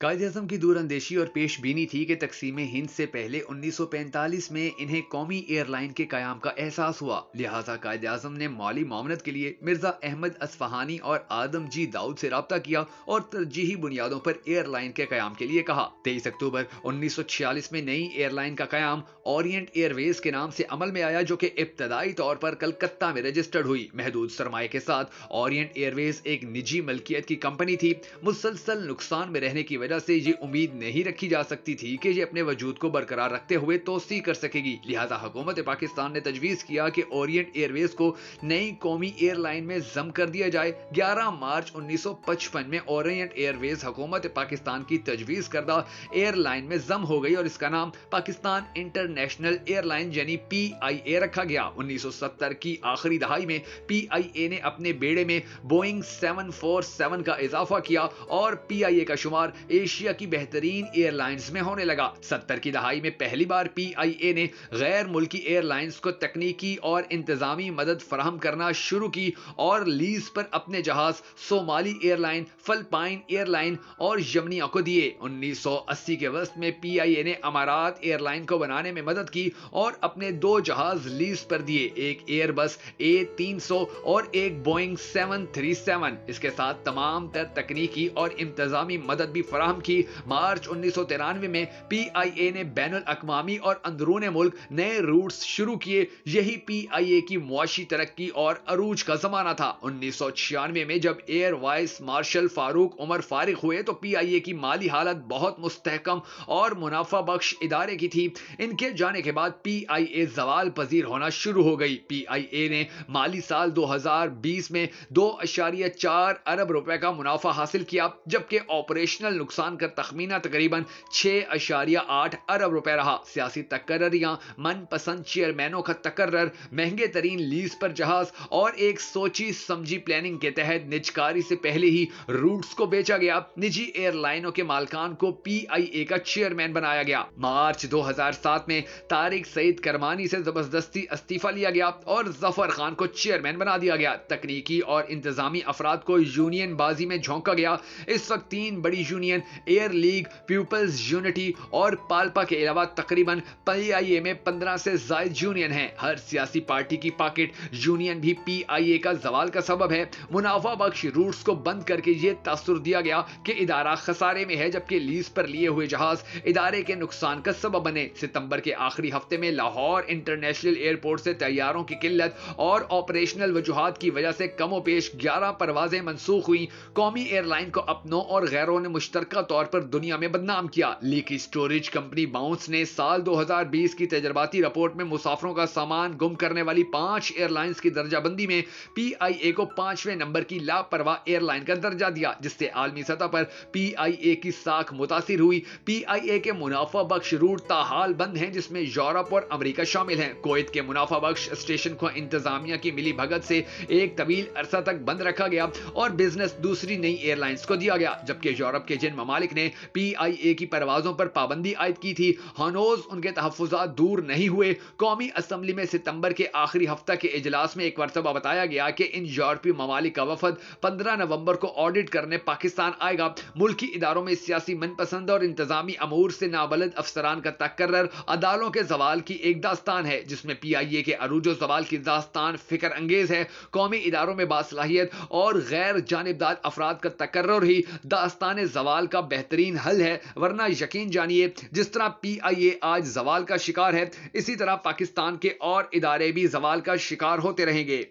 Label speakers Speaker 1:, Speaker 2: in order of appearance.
Speaker 1: कायदे आज़म की दूरअंदेशी और पेश बीनी थी कि तकसीम हिंद से पहले 1945 में इन्हें कौमी एयरलाइन के क़याम का एहसास हुआ। लिहाजा कायदे आज़म ने माली मामलत के लिए मिर्ज़ा अहमद असफ़हानी और आदम जी दाऊद से रब्ता किया और तरजीही बुनियादों पर एयरलाइन के क़याम के लिए कहा। 23 अक्टूबर 1946 में नई एयरलाइन का क़याम ओरिएंट एयरवेज के नाम से अमल में आया, जो कि इब्तदाई तौर पर कलकत्ता में रजिस्टर्ड हुई। महदूद सरमाए के साथ ओरिएंट एयरवेज एक निजी मलकियत की कंपनी थी। मुसलसल नुकसान में रहने की वजह से ये उम्मीद नहीं रखी जा सकती थी कि ये अपने वजूद को बरकरार रखते हुए तोसी कर सकेगी। लिहाजा हुकूमत पाकिस्तान ने तजवीज़ किया कि ओरिएंट एयरवेज को नई कौमी एयरलाइन में जम कर दिया जाए। 11 मार्च 1955 में ओरिएंट एयरवेज हुकूमत पाकिस्तान की तजवीज़ करदा एयरलाइन में जम हो गई और इसका नाम पाकिस्तान इंटरनेशनल एयरलाइन यानी PIA रखा गया। 1970 की आखिरी दहाई में PIA ने अपने बेड़े में बोइंग 747 का इजाफा किया और PIA का शुमार एशिया की बेहतरीन एयरलाइंस में होने लगा। 70 की दहाई में पहली बार PIA ने गैर मुल्की एयरलाइंस को तकनीकी और इंतजामी मदद फराहम करना शुरू की और लीज पर अपने जहाज सोमाली एयरलाइन, फिलिपाइन एयरलाइन और यमनिया को दिए। 1980 के वस्त में PIA ने अमारात एयरलाइन को बनाने में मदद की और अपने 2 जहाज लीज पर दिए, एक एयरबस A300 और एक बोइंग 737। इसके साथ तमाम तर तकनीकी और इंतजामी मदद भी फराहम की। मार्च 1993 में PIA ने बैनुल अक़वामी और अंदरूने मुल्क नए रूट्स शुरू किए। यही PIA की मुआशी तरक्की और अरूज का जमाना था। 1996 में जब air vice marshal Farooq Umar फारिग हुए तो PIA की माली हालत बहुत मुस्तहकम और मुनाफा बख्श इदारे की थी। इनके जाने के बाद PIA जवाल पजीर होना शुरू हो गई। PIA ने माली साल 2020 में 2.4 अरब रुपए का मुनाफा हासिल किया, जबकि ऑपरेशनल नुकसान का तखमीना तकरीबन 6.8 अरब रुपए रहा। सियासी तकर्रियां, मनपसंद चेयरमैनों का तकर्रर, महंगे तरीन लीज पर जहाज और एक सोची समझी प्लानिंग के तहत निजकारी से पहले ही रूट्स को बेचा गया। निजी एयरलाइनों के मालकान को PIA का चेयरमैन बनाया गया। मार्च 2007 में तारिक सईद करमानी से जबरदस्ती इस्तीफा लिया गया और जफर खान को चेयरमैन बना दिया गया। तकनीकी और इंतजामी अफराद को यूनियन बाजी में झोंका गया। इस वक्त 3 बड़ी union air league, people's unity और पाल्पा के अलावा तकरीबन PIA में 15 से जायद यूनियन हैं। हर सियासी पार्टी की पॉकेट यूनियन भी PIA का जवाल का सबब है। मुनाफा बख्श रूट्स को बंद करके यह तासुर दिया गया कि इदारा खसारे में है, जबकि लीज पर लिए हुए जहाज इदारे के नुकसान का सबब बने। सितंबर के आखिरी हफ्ते में लाहौर इंटरनेशनल एयरपोर्ट से तैयारों की किल्लत और ऑपरेशनल वजूहात की वजह से कमोपेश 11 परवाजें मनसूख हुई। कौमी एयरलाइन को अपनों और गैरों ने मुश्तरका तौर पर दुनिया में बदनाम किया। लीकी स्टोरेज कंपनी बाउंस ने साल 2020 की तजर्बाती रिपोर्ट में मुसाफरों का सामान गुम करने वाली 5 एयरलाइंस की दर्जाबंदी में PIA को 5वें नंबर की लापरवाह एयरलाइन का दर्जा दिया, जिससे आलमी सतह पर PIA की साख मुतासिर हुई। PIA के मुनाफा बख्श रूट ताहाल बंद हैं, जिसमें यूरोप और अमेरिका शामिल हैं। कुवैत के मुनाफा बख्श स्टेशन को इंतजामिया की मिली भगत से एक तवील अरसा तक बंद रखा गया और बिजनेस दूसरी नई एयरलाइंस को दिया गया। जबकि यूरोप के जिन ममालिक ने PIA की परवाजों पर पाबंदी आयद की थी, हनोज उनके तहफ्फुज़ात दूर नहीं हुए। कौमी असम्बली में सितंबर के आखिरी हफ्ता के इजलास में एक मरतबा बताया गया कि इन यूरोपीय ममालिक का वफद 15 नवंबर को ऑडिट करने पाकिस्तान आएगा। मुल्की इदारों में सियासी मनपसंद और इंतजामी अमूर से नाबलद अफसरान का तकर्रर अदालों के जवाल की एक दास्तान है, जिसमें PIA के अरूजो जवाल की दास्तान फिक्र अंगेज है। कौमी इदारों में बासलाहियत और गैर जानिबदार अफराद का तकर्रर ही दास्तान जवाल का बेहतरीन हल है, वरना यकीन जानिए जिस तरह PIA आज जवाल का शिकार है, इसी तरह पाकिस्तान के और इदारे भी जवाल का शिकार होते रहेंगे।